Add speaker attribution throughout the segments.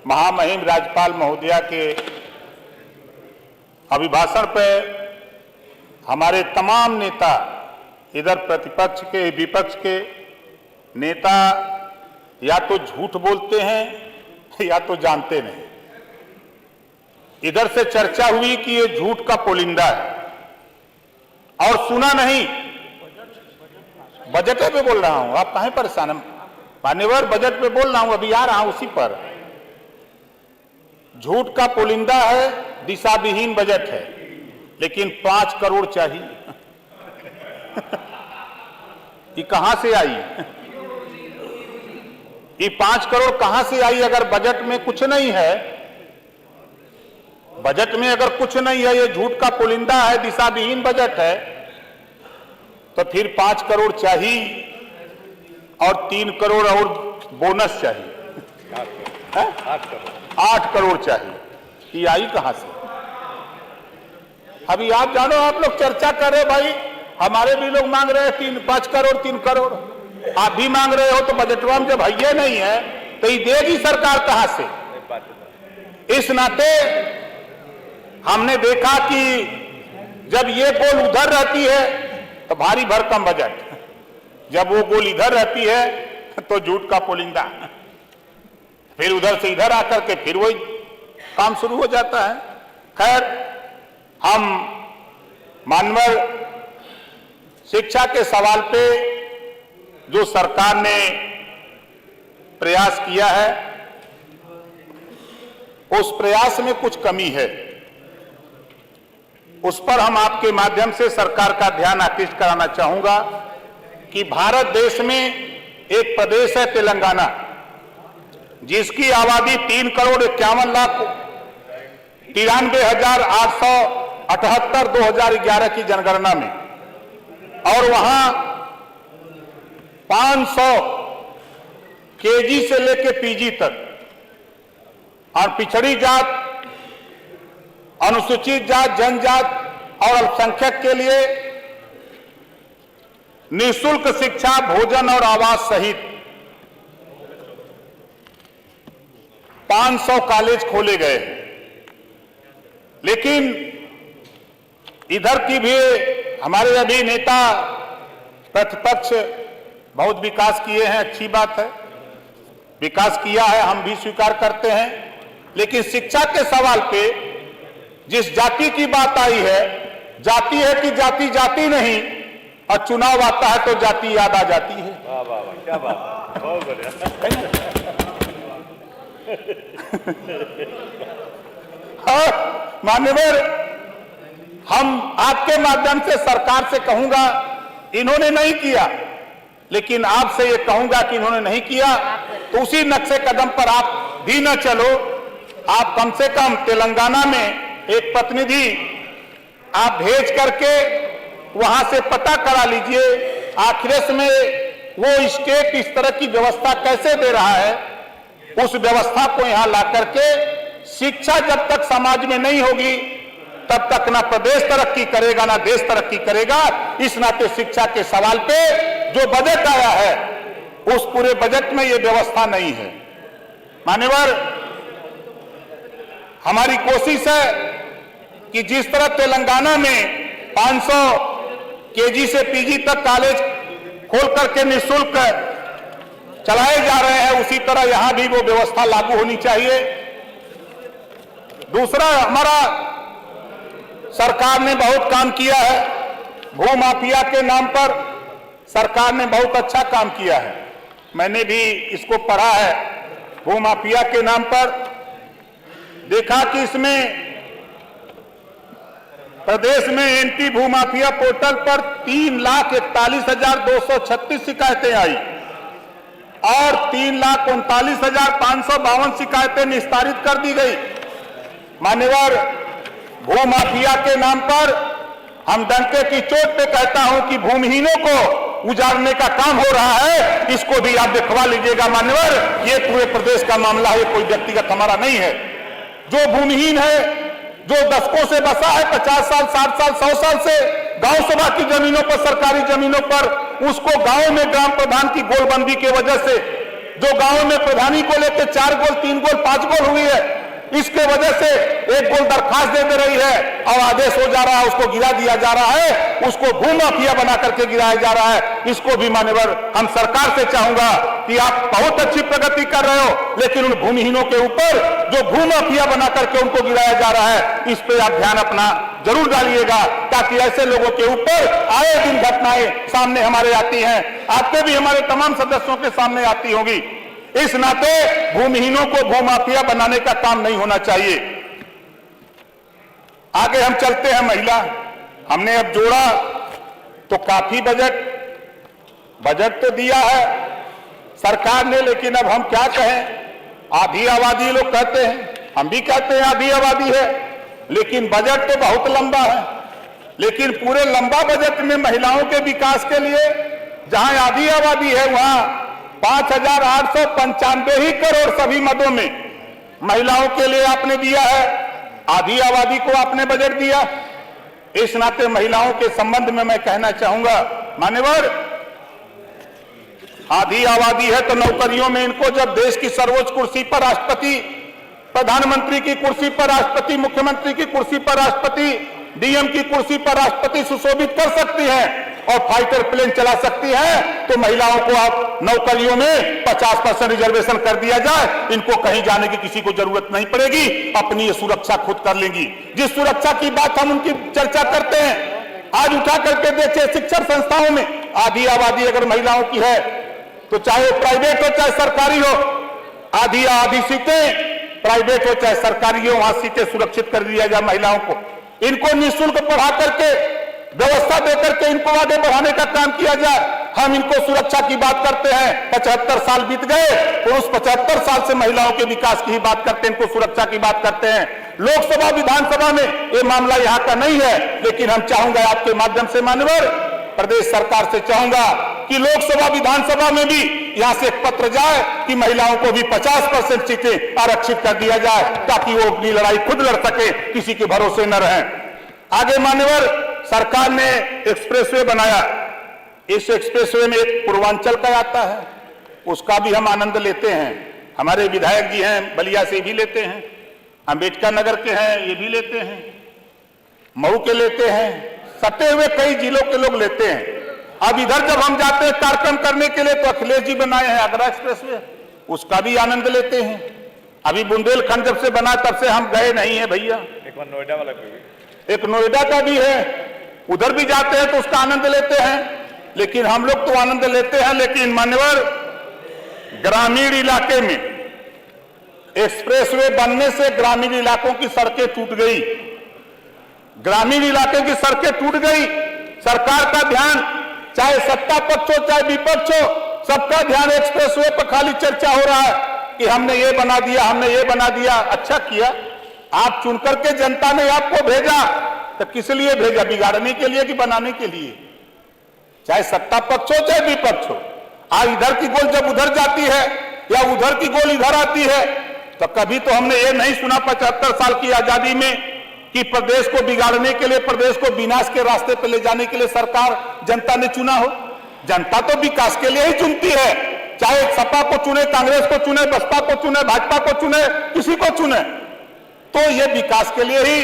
Speaker 1: महामहिम राज्यपाल महोदया के अभिभाषण पे हमारे तमाम नेता, इधर प्रतिपक्ष के विपक्ष के नेता या तो झूठ बोलते हैं या तो जानते नहीं। इधर से चर्चा हुई कि ये झूठ का पोलिंदा है और सुना नहीं। बजट पे बोल रहा हूं, आप कहां परेशान हैं मान्यवर? बजट पे बोल रहा हूं, अभी आ रहा हूं उसी पर। झूठ का पोलिंदा है, दिशाविहीन बजट है, लेकिन 5 करोड़ चाहिए। ये कहां से आई? ये 5 करोड़ कहां से आई? अगर बजट में कुछ नहीं है, बजट में अगर कुछ नहीं है, ये झूठ का पोलिंदा है, दिशाविहीन बजट है, तो फिर 5 करोड़ चाहिए और 3 करोड़ और बोनस चाहिए। 8 करोड़ चाहिए। ये आई कहां से? अभी आप जानो, आप लोग चर्चा कर रहे भाई, हमारे भी लोग मांग रहे हैं 5 करोड़ 3 करोड़, आप भी मांग रहे हो, तो बजटवा में जब भैया नहीं है तो ये देगी सरकार कहां से? इस नाते हमने देखा कि जब ये गोल उधर रहती है तो भारी भरकम बजट, जब वो गोल इधर रहती है तो झूठ का पोलिंदा, फिर उधर से इधर आकर के फिर वही काम शुरू हो जाता है। खैर, हम मानवर शिक्षा के सवाल पे जो सरकार ने प्रयास किया है, उस प्रयास में कुछ कमी है, उस पर हम आपके माध्यम से सरकार का ध्यान आकृष्ट कराना चाहूंगा कि भारत देश में एक प्रदेश है तेलंगाना, जिसकी आबादी 3 करोड़ 51 लाख 93,878 2011 की जनगणना में, और वहां 500 केजी से लेकर पीजी तक और पिछड़ी जात, अनुसूचित जात, जनजात और अल्पसंख्यक के लिए निःशुल्क शिक्षा, भोजन और आवास सहित 500 कॉलेज खोले गए। लेकिन इधर की भी हमारे अभी नेता प्रतिपक्ष बहुत विकास किए हैं, अच्छी बात है, विकास किया है, हम भी स्वीकार करते हैं। लेकिन शिक्षा के सवाल पे जिस जाति की बात आई है, जाति है कि जाति जाति नहीं, और चुनाव आता है तो जाति याद आ जाती है। वाह वाह वाह, क्या बात, बहुत बढ़िया। और मान्यवर, हम आपके माध्यम से सरकार से कहूंगा, इन्होंने नहीं किया, लेकिन आपसे ये कहूंगा कि इन्होंने नहीं किया तो उसी नक्शे कदम पर आप भी न चलो। आप कम से कम तेलंगाना में एक प्रतिनिधि आप भेज करके वहां से पता करा लीजिए, आखिर में वो स्टेट इस तरह की व्यवस्था कैसे दे रहा है। उस व्यवस्था को यहां ला करके, शिक्षा जब तक समाज में नहीं होगी तब तक ना प्रदेश तरक्की करेगा ना देश तरक्की करेगा। इस नाते शिक्षा के सवाल पे जो बजट आया है, उस पूरे बजट में ये व्यवस्था नहीं है। मान्यवर, हमारी कोशिश है कि जिस तरह तेलंगाना में 500 केजी से पीजी तक कॉलेज खोल करके निःशुल्क चलाए जा रहे हैं, उसी तरह यहां भी वो व्यवस्था लागू होनी चाहिए। दूसरा, हमारा सरकार ने बहुत काम किया है, भू माफिया के नाम पर सरकार ने बहुत अच्छा काम किया है, मैंने भी इसको पढ़ा है। भू माफिया के नाम पर देखा कि इसमें प्रदेश में एंटी भूमाफिया पोर्टल पर 3,41,236 शिकायतें आई और 3,39,552 शिकायतें निस्तारित कर दी गई। मान्यवर, भूमाफिया के नाम पर हम डंके की चोट पे कहता हूं कि भूमिहीनों को उजाड़ने का काम हो रहा है, इसको भी आप दिखवा लीजिएगा। मान्यवर, ये पूरे प्रदेश का मामला है, कोई व्यक्तिगत हमारा नहीं है। जो भूमिहीन है, जो दशकों से बसा है, 50 साल 60 साल 100 साल से गांव सभा की जमीनों पर, सरकारी जमीनों पर, उसको गांव में ग्राम प्रधान की गोलबंदी की वजह से जो गांव में प्रधानी को लेकर 4 गोल 3 गोल 5 गोल हुई है, इसके वजह से 1 गोल दरखास्त दे रही है और आदेश हो जा रहा है, उसको गिरा दिया जा रहा है, उसको भूमाफिया बना करके गिराया जा रहा है। इसको भी मान्यवर हम सरकार से चाहूंगा कि आप बहुत अच्छी प्रगति कर रहे हो, लेकिन उन भूमिहीनों के ऊपर जो भूमाफिया बना करके उनको गिराया जा रहा है, इस पे आप ध्यान अपना जरूर डालिएगा, ताकि ऐसे लोगों के ऊपर आए दिन घटनाएं सामने हमारे आती हैं, आपके भी हमारे तमाम सदस्यों के सामने आती होंगी। इस नाते भूमिहीनों को भूमाफिया बनाने का काम नहीं होना चाहिए। आगे हम चलते हैं। महिला हमने अब जोड़ा तो काफी बजट तो दिया है सरकार ने, लेकिन अब हम क्या कहें, आधी आबादी लोग कहते हैं, हम भी कहते हैं आधी आबादी है, लेकिन बजट तो बहुत लंबा है। लेकिन पूरे लंबा बजट में महिलाओं के विकास के लिए जहां आधी आबादी है वहां 5,895 ही करोड़ सभी मदों में महिलाओं के लिए आपने दिया है, आधी आबादी को आपने बजट दिया। इस नाते महिलाओं के संबंध में मैं कहना चाहूंगा, मान्यवर, आधी आबादी है तो नौकरियों में इनको जब देश की सर्वोच्च कुर्सी पर राष्ट्रपति, प्रधानमंत्री की कुर्सी पर राष्ट्रपति, मुख्यमंत्री की कुर्सी पर राष्ट्रपति, डीएम की कुर्सी पर राष्ट्रपति सुशोभित कर सकती है और फाइटर प्लेन चला सकती है, तो महिलाओं को आप नौकरियों में 50% रिजर्वेशन कर दिया जाए, इनको कहीं जाने की किसी को जरूरत नहीं पड़ेगी, अपनी ये सुरक्षा खुद कर लेंगी। जिस सुरक्षा की बात हम उनकी चर्चा करते हैं, आज उठा करके देखिए शिक्षण संस्थाओं में आधी आबादी अगर महिलाओं की है तो चाहे प्राइवेट हो चाहे सरकारी हो, आधी सीटें प्राइवेट हो चाहे सरकारी हो, वहां सीटें सुरक्षित कर दिया जाए महिलाओं को। इनको निःशुल्क पढ़ा करके व्यवस्था देकर के इनको आगे बढ़ाने का काम किया जाए। हम इनको सुरक्षा की बात करते हैं, 75 साल बीत गए तो उस 75 साल से महिलाओं के विकास की ही बात करते हैं, इनको सुरक्षा की बात करते हैं। लोकसभा विधानसभा में ये मामला यहाँ का नहीं है, लेकिन हम चाहूंगा आपके माध्यम से मान्यवर प्रदेश सरकार से चाहूंगा कि लोकसभा विधानसभा में भी यहां से एक पत्र जाए कि महिलाओं को भी 50% सीटें आरक्षित कर दिया जाए, ताकि वो अपनी लड़ाई खुद लड़ सके, किसी के भरोसे न रहें। आगे मान्यवर सरकार ने एक्सप्रेसवे बनाया, इस एक्सप्रेसवे में एक पूर्वांचल का आता है, उसका भी हम आनंद लेते हैं। हमारे विधायक जी हैं बलिया से भी लेते हैं, अंबेडकर नगर के हैं ये भी लेते हैं, मऊ के लेते हैं, सटे हुए कई जिलों के लोग लेते हैं। अब इधर जब हम जाते हैं कार्यक्रम करने के लिए तो अखिलेश जी बनाए हैं आगरा एक्सप्रेसवे, उसका भी आनंद लेते हैं। अभी बुंदेलखंड जब से बना तब से हम गए नहीं है भैया। एक नोएडा वाला भी, एक नोएडा का भी है, उधर भी जाते हैं तो उसका आनंद लेते हैं। लेकिन हम लोग तो आनंद लेते हैं, लेकिन मान्यवर ग्रामीण इलाके में एक्सप्रेसवे बनने से ग्रामीण इलाकों की सड़कें टूट गई, ग्रामीण इलाके की सड़कें टूट गई। सरकार का ध्यान, चाहे सत्ता पक्ष हो चाहे विपक्ष हो, सबका ध्यान एक्सप्रेसवे पर खाली चर्चा हो रहा है कि हमने ये बना दिया, हमने ये बना दिया। अच्छा किया, आप चुनकर के जनता ने आपको भेजा, तो किस लिए भेजा, बिगाड़ने के लिए कि बनाने के लिए? चाहे सत्ता पक्ष हो चाहे विपक्ष हो, आज इधर की गोल जब उधर जाती है या उधर की गोल इधर आती है, तो कभी तो हमने ये नहीं सुना 75 साल की आजादी में कि प्रदेश को बिगाड़ने के लिए, प्रदेश को विनाश के रास्ते पर ले जाने के लिए सरकार जनता ने चुना हो। जनता तो विकास के लिए ही चुनती है, चाहे सपा को चुने, कांग्रेस को चुने, बसपा को चुने, भाजपा को चुने, किसी को चुने, तो ये विकास के लिए ही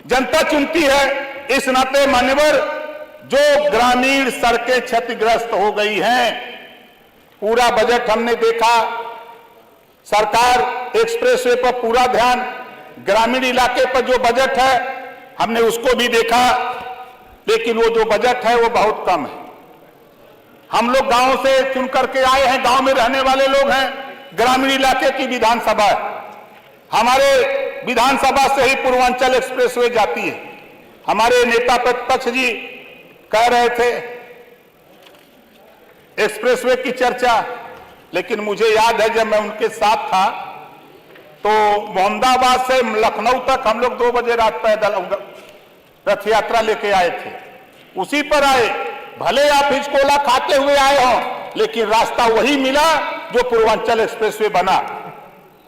Speaker 1: जनता चुनती है। इस नाते मान्यवर जो ग्रामीण सड़कें क्षतिग्रस्त हो गई हैं, पूरा बजट हमने देखा, सरकार एक्सप्रेसवे पर पूरा ध्यान, ग्रामीण इलाके पर जो बजट है हमने उसको भी देखा, लेकिन वो जो बजट है वो बहुत कम है। हम लोग गांव से चुन करके आए हैं, गांव में रहने वाले लोग हैं, ग्रामीण इलाके की विधानसभा है, हमारे विधानसभा से ही पूर्वांचल एक्सप्रेसवे जाती है। हमारे नेता प्रतिपक्ष जी कह रहे थे एक्सप्रेसवे की चर्चा, लेकिन मुझे याद है जब मैं उनके साथ था तो मोहम्मदाबाद से लखनऊ तक हम लोग 2 बजे रात पैदल रथ यात्रा लेके आए थे, उसी पर आए। भले आप हिचकोला खाते हुए आए हो, लेकिन रास्ता वही मिला जो पूर्वांचल एक्सप्रेसवे बना।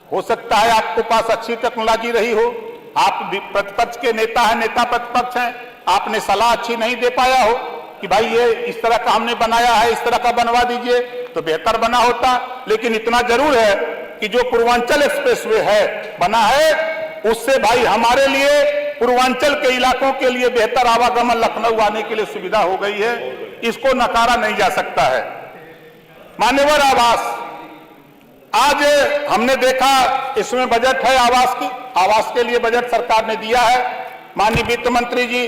Speaker 1: हो सकता है आपके पास अच्छी टेक्नोलॉजी रही हो, आप प्रतिपक्ष के नेता हैं, नेता प्रतिपक्ष हैं, आपने सलाह अच्छी नहीं दे पाया हो, कि भाई ये इस तरह का हमने बनाया है, इस तरह का बनवा दीजिए तो बेहतर बना होता। लेकिन इतना जरूर है कि जो पूर्वांचल एक्सप्रेसवे है बना है, उससे भाई हमारे लिए पूर्वांचल के इलाकों के लिए बेहतर आवागमन लखनऊ आने के लिए सुविधा हो गई है, इसको नकारा नहीं जा सकता है। मान्यवर आवास, आज हमने देखा इसमें बजट है आवास के लिए बजट सरकार ने दिया है। माननीय वित्त मंत्री जी,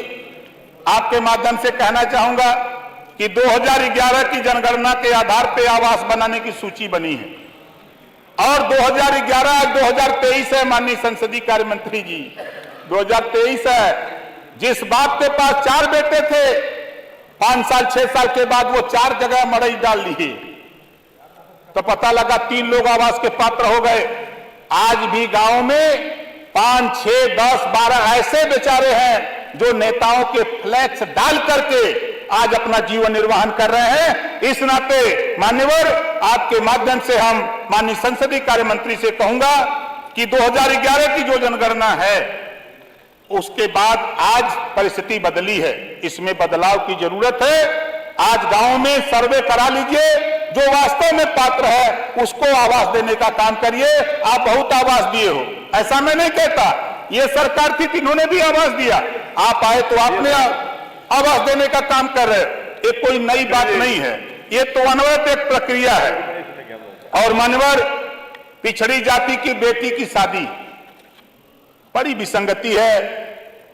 Speaker 1: आपके माध्यम से कहना चाहूंगा कि 2011 की जनगणना के आधार पर आवास बनाने की सूची बनी है और 2011-2023 है। माननीय संसदीय कार्य मंत्री जी, 2023 है। जिस बाप के पास 4 बेटे थे, 5 साल 6 साल के बाद वो 4 जगह मड़ई डाल ली तो पता लगा 3 लोग आवास के पात्र हो गए। आज भी गांव में 5, 6, 10, 12 ऐसे बेचारे हैं जो नेताओं के फ्लैक्स डाल करके आज अपना जीवन निर्वाहन कर रहे हैं। इस नाते मान्यवर, आपके माध्यम से हम माननीय संसदीय कार्य मंत्री से कहूंगा कि 2011 की जो जनगणना है उसके बाद आज परिस्थिति बदली है, इसमें बदलाव की जरूरत है। आज गांव में सर्वे करा लीजिए, जो वास्तव में पात्र है उसको आवास देने का काम करिए। आप बहुत आवास दिए हो, ऐसा मैं नहीं कहता, ये सरकार थी कि इन्होंने भी आवास दिया, आप आए तो आपने आवास देने का काम कर रहे, ये कोई नई बात नहीं है, ये तो अनवरत एक प्रक्रिया है। और मान्यवर, पिछड़ी जाति की बेटी की शादी बड़ी विसंगति है।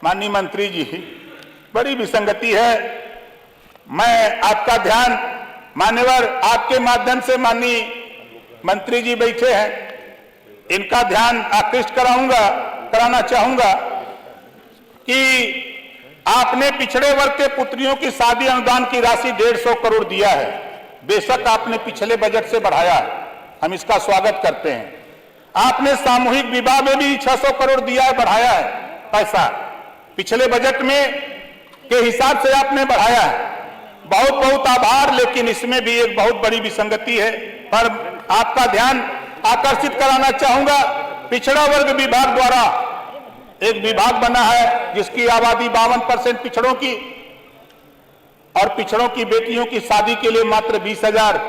Speaker 1: माननीय मंत्री जी, बड़ी विसंगति है। मैं आपका ध्यान मान्यवर, आपके माध्यम से माननीय मंत्री जी बैठे हैं, इनका ध्यान आकृष्ट कराना चाहूंगा कि आपने पिछड़े वर्ग के पुत्रियों की शादी अनुदान की राशि 150 करोड़ दिया है। बेशक आपने पिछले बजट से बढ़ाया है, हम इसका स्वागत करते हैं। आपने सामूहिक विवाह में भी 600 करोड़ दिया है, बढ़ाया है पैसा, पिछले बजट में के हिसाब से आपने बढ़ाया है, बहुत बहुत आभार। लेकिन इसमें भी एक बहुत बड़ी विसंगति है, पर आपका ध्यान आकर्षित कराना चाहूंगा। पिछड़ा वर्ग विभाग द्वारा एक विभाग बना है जिसकी आबादी 52% पिछड़ों की, और पिछड़ों की बेटियों की शादी के लिए मात्र 20,000।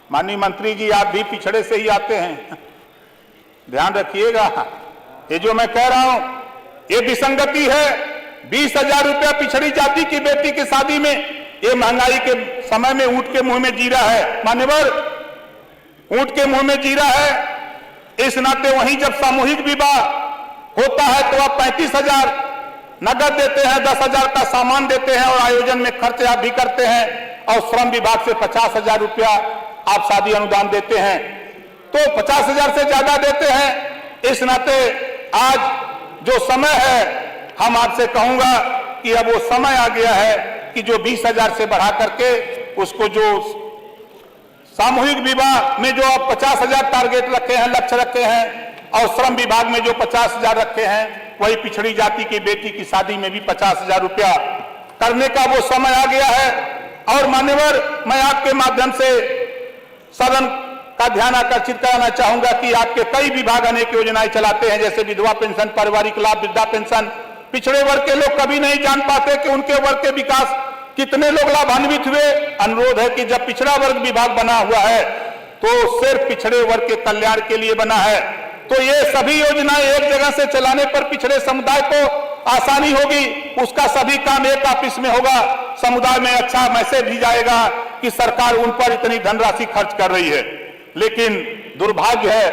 Speaker 1: माननीय मंत्री जी, आप भी पिछड़े से ही आते हैं, ध्यान रखिएगा। ये जो मैं कह रहा हूं ये विसंगति है। 20,000 रुपया पिछड़ी जाति की बेटी की शादी में, ये महंगाई के समय में ऊंट के मुंह में जीरा है। मान्यवर, ऊंट के मुंह में जीरा है। इस नाते वहीं जब सामूहिक विवाह होता है तो आप 35,000 नगद देते हैं, 10,000 का सामान देते हैं और आयोजन में खर्च आप भी करते हैं, और श्रम विभाग से 50,000 रुपया आप शादी अनुदान देते हैं, तो 50,000 से ज्यादा देते हैं। इस नाते आज जो समय है, हम आपसे कहूंगा कि अब वो समय आ गया है कि जो 20,000 से बढ़ा करके उसको, जो सामूहिक विवाह में जो आप 50,000 टारगेट रखे हैं, लक्ष्य रखे हैं, और श्रम विभाग में जो 50,000 रखे हैं, वही पिछड़ी जाति की बेटी की शादी में भी 50,000 रुपया करने का वो समय आ गया है। और मान्यवर, मैं आपके माध्यम से सदन का ध्यान आकर्षित कराना चाहूंगा कि आपके कई विभाग अनेक योजनाएं चलाते हैं, जैसे विधवा पेंशन, पारिवारिक लाभ, वृद्धा पेंशन। पिछड़े वर्ग के लोग कभी नहीं जान पाते कि उनके वर्ग के विकास कितने लोग लाभान्वित हुए। अनुरोध है कि जब पिछड़ा वर्ग विभाग बना हुआ है तो सिर्फ पिछड़े वर्ग के कल्याण के लिए बना है, तो ये सभी योजनाएं एक जगह से चलाने पर पिछड़े समुदाय को आसानी होगी, उसका सभी काम एक ऑफिस में होगा, समुदाय में अच्छा मैसेज भी जाएगा कि सरकार उन पर इतनी धनराशि खर्च कर रही है। लेकिन दुर्भाग्य है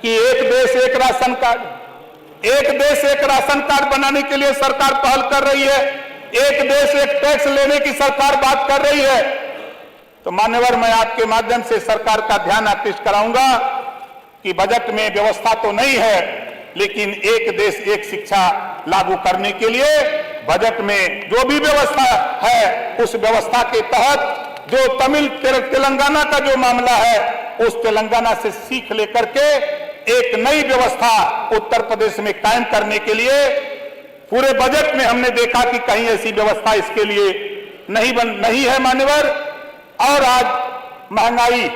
Speaker 1: कि एक देश एक राशन कार्ड बनाने के लिए सरकार पहल कर रही है, एक देश एक टैक्स लेने की सरकार बात कर रही है। तो मान्यवर, मैं आपके माध्यम से सरकार का ध्यान आकृष्ट कराऊंगा कि बजट में व्यवस्था तो नहीं है, लेकिन एक देश एक शिक्षा लागू करने के लिए बजट में जो भी व्यवस्था है, उस व्यवस्था के तहत जो तेलंगाना का जो मामला है, उस तेलंगाना से सीख लेकर के एक नई व्यवस्था उत्तर प्रदेश में कायम करने के लिए पूरे बजट में हमने देखा कि कहीं ऐसी व्यवस्था इसके लिए नहीं है मान्यवर। और आज महंगाई,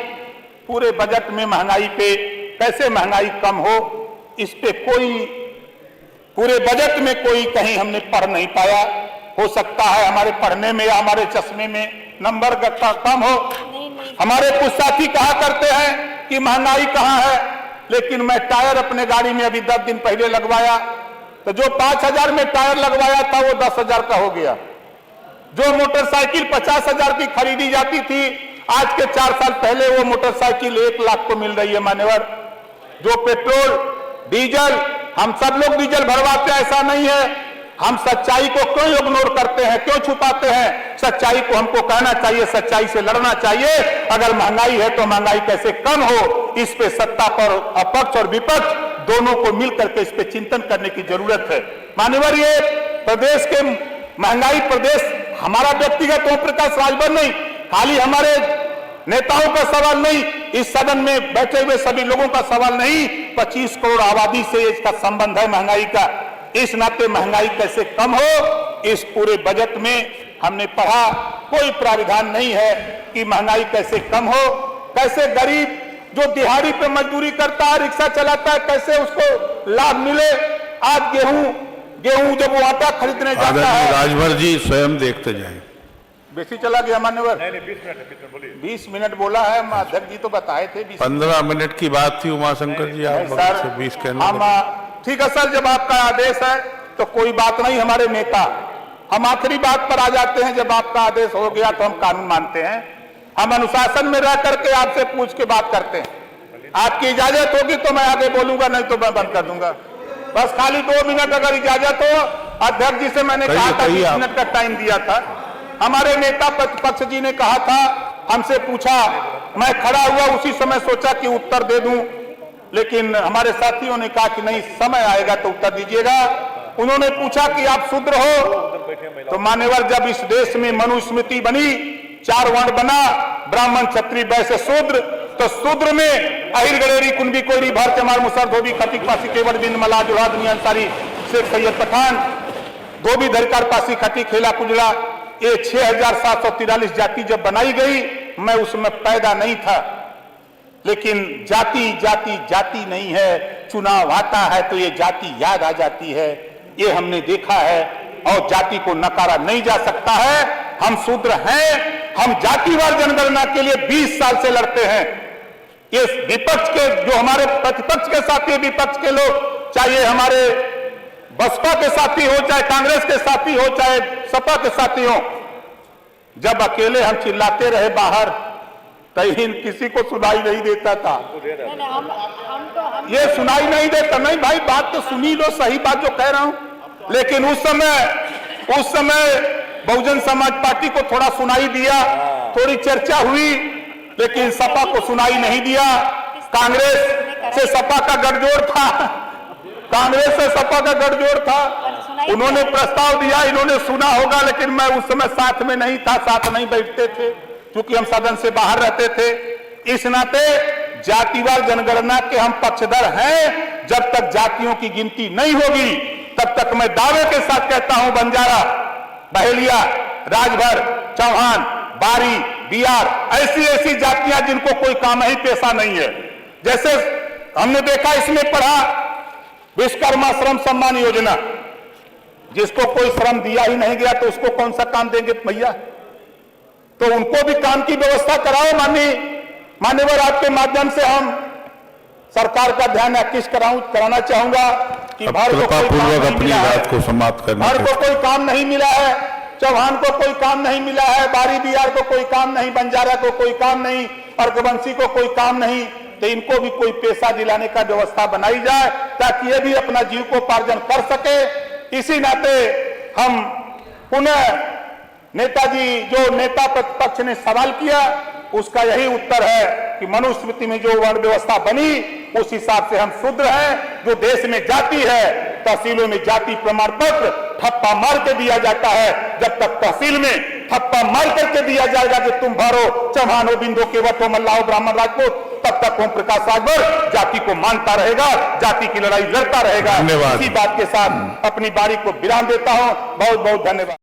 Speaker 1: पूरे बजट में महंगाई पे कैसे महंगाई कम हो, इस पे कोई पूरे बजट में कोई कहीं हमने पढ़ नहीं पाया। हो सकता है हमारे पढ़ने में या हमारे चश्मे में नंबर कम हो। हमारे कुछ साथी कहा करते हैं कि महंगाई कहाँ है, लेकिन मैं टायर अपने गाड़ी में अभी 10 दिन पहले लगवाया, तो जो 5,000 में टायर लगवाया था वो 10,000 का हो गया। जो मोटरसाइकिल 50,000 की खरीदी जाती थी, आज के 4 साल पहले वो मोटरसाइकिल 1 लाख को मिल रही है मान्यवर। जो पेट्रोल डीजल, हम सब लोग डीजल भरवाते हैं, ऐसा नहीं है। हम सच्चाई को क्यों इग्नोर करते हैं, क्यों छुपाते हैं? सच्चाई को हमको कहना चाहिए, सच्चाई से लड़ना चाहिए। अगर महंगाई है तो महंगाई कैसे कम हो, इस पे सत्ता पर अपक्ष और विपक्ष दोनों को मिलकर के इस पे चिंतन करने की जरूरत है। मान्यवर, ये प्रदेश के महंगाई प्रदेश हमारा व्यक्तिगत ओम प्रकाश राजभर नहीं, खाली हमारे नेताओं का सवाल नहीं, इस सदन में बैठे हुए सभी लोगों का सवाल नहीं, 25 करोड़ आबादी से इसका संबंध है महंगाई का। इस नाते महंगाई कैसे कम हो, इस पूरे बजट में हमने पढ़ा, कोई प्राविधान नहीं है कि महंगाई कैसे कम हो, कैसे गरीब जो दिहाड़ी पे मजदूरी करता है, रिक्शा चलाता है, कैसे उसको लाभ मिले। आज गेहूं जब वो आटा खरीदने जाता है,
Speaker 2: राजभर जी स्वयं देखते जाए।
Speaker 1: बेसी चला गया मान्यवर, 20 मिनट बोला है, अध्यक्ष जी तो बताए थे
Speaker 2: 15 मिनट की बात थी उमाशंकर जी, आप
Speaker 1: सर
Speaker 2: 20 कहने।
Speaker 1: ठीक है सर, जब आपका आदेश है तो कोई बात नहीं। हमारे नेता हम आखिरी बात पर आ जाते हैं, जब आपका आदेश हो गया तो हम कानून मानते हैं, हम अनुशासन में रह करके आपसे पूछ के बात करते हैं। आपकी इजाजत होगी तो मैं आगे बोलूंगा, नहीं तो मैं बंद कर दूंगा। बस खाली 2 मिनट अगर इजाजत हो। अध्यक्ष जी से मैंने कहा था 20 मिनट का टाइम दिया था। हमारे नेता प्रतिपक्ष जी ने कहा था, हमसे पूछा, मैं खड़ा हुआ उसी समय सोचा कि उत्तर दे दूं, लेकिन हमारे साथियों ने कहा कि नहीं, समय आएगा तो उत्तर दीजिएगा। उन्होंने पूछा कि आप शूद्र हो, तो मान्यवर जब इस देश में मनुस्मृति बनी, 4 वर्ण बना, ब्राह्मण क्षत्रिय वैश्य शूद्र, तो शूद्र में अहिर गलेरी कुंभी कोयरी भर चमार मुसर धोबी खटिक पासी केवट बिंद मला जुड़ा दुनिया अंसारी शेख सैयद पठान धोबी धरकार पासी खटी खेला कुजरा, ये 6,743 जाति जब बनाई गई, मैं उसमें पैदा नहीं था। लेकिन जाति जाति जाति नहीं है, चुनाव आता है तो ये जाति याद आ जाती है, ये हमने देखा है। और जाति को नकारा नहीं जा सकता है। हम शूद्र हैं, हम जातिवार जनगणना के लिए 20 साल से लड़ते हैं। ये विपक्ष के जो हमारे प्रतिपक्ष के साथी, विपक्ष के लोग, चाहे हमारे बसपा के साथी हो, चाहे कांग्रेस के साथी हो, चाहे सपा के साथी हो, जब अकेले हम चिल्लाते रहे बाहर, कहीं किसी को सुनाई नहीं देता था। ये सुनाई नहीं देता, नहीं भाई बात तो सुनी लो, सही बात जो कह रहा हूं। लेकिन उस समय बहुजन समाज पार्टी को थोड़ा सुनाई दिया, थोड़ी चर्चा हुई, लेकिन सपा को सुनाई नहीं दिया। कांग्रेस से सपा का गठजोड़ था, कांग्रेस से सपा का गठजोड़ था, उन्होंने प्रस्ताव दिया, इन्होंने सुना होगा, लेकिन मैं उस समय साथ में नहीं था, साथ नहीं बैठते थे, क्योंकि हम सदन से बाहर रहते थे। इस नाते जातिवार जनगणना के हम पक्षधर हैं। जब तक जातियों की गिनती नहीं होगी, तब तक मैं दावे के साथ कहता हूं, बंजारा, बहेलिया, राजभर, चौहान, बारी, बिहार, ऐसी जातियां जिनको कोई काम ही पेशा नहीं है। जैसे हमने देखा, इसमें पढ़ा विश्वकर्मा श्रम सम्मान योजना, जिसको कोई श्रम दिया ही नहीं गया तो उसको कौन सा काम देंगे भैया? तो उनको भी काम की व्यवस्था कराओ। मान्यवर, आपके माध्यम से हम सरकार का ध्यान आकृष्ट कराना चाहूंगा कि भर को कोई काम नहीं मिला है, भर को कोई काम नहीं मिला है, चौहान को कोई काम नहीं मिला है, बारी बिहार को कोई काम नहीं, बंजारा को कोई काम नहीं, अर्कवंशी को कोई काम नहीं, तो इनको भी कोई पेशा दिलाने का व्यवस्था बनाई जाए, ताकि ये भी अपना जीविकोपार्जन कर सके। इसी नाते हम पुनः नेताजी, जो नेता प्रतिपक्ष ने सवाल किया, उसका यही उत्तर है कि मनुस्मृति में जो वर्ण व्यवस्था बनी, उस हिसाब से हम शूद्र हैं। जो देश में जाति है, तहसीलों में जाति प्रमाण पत्र ठप्पा मार के दिया जाता है। जब तक तहसील में ठप्पा मार करके दिया जाएगा कि तुम भरो, चौहान हो, बिंदो, केवट हो, मल्लाह हो, ब्राह्मण, राजपूत, तब तक ओम प्रकाश राजभर जाति को मानता रहेगा, जाति की लड़ाई लड़ता रहेगा। इसी बात के साथ अपनी बारी को विराम देता हूं। बहुत बहुत धन्यवाद।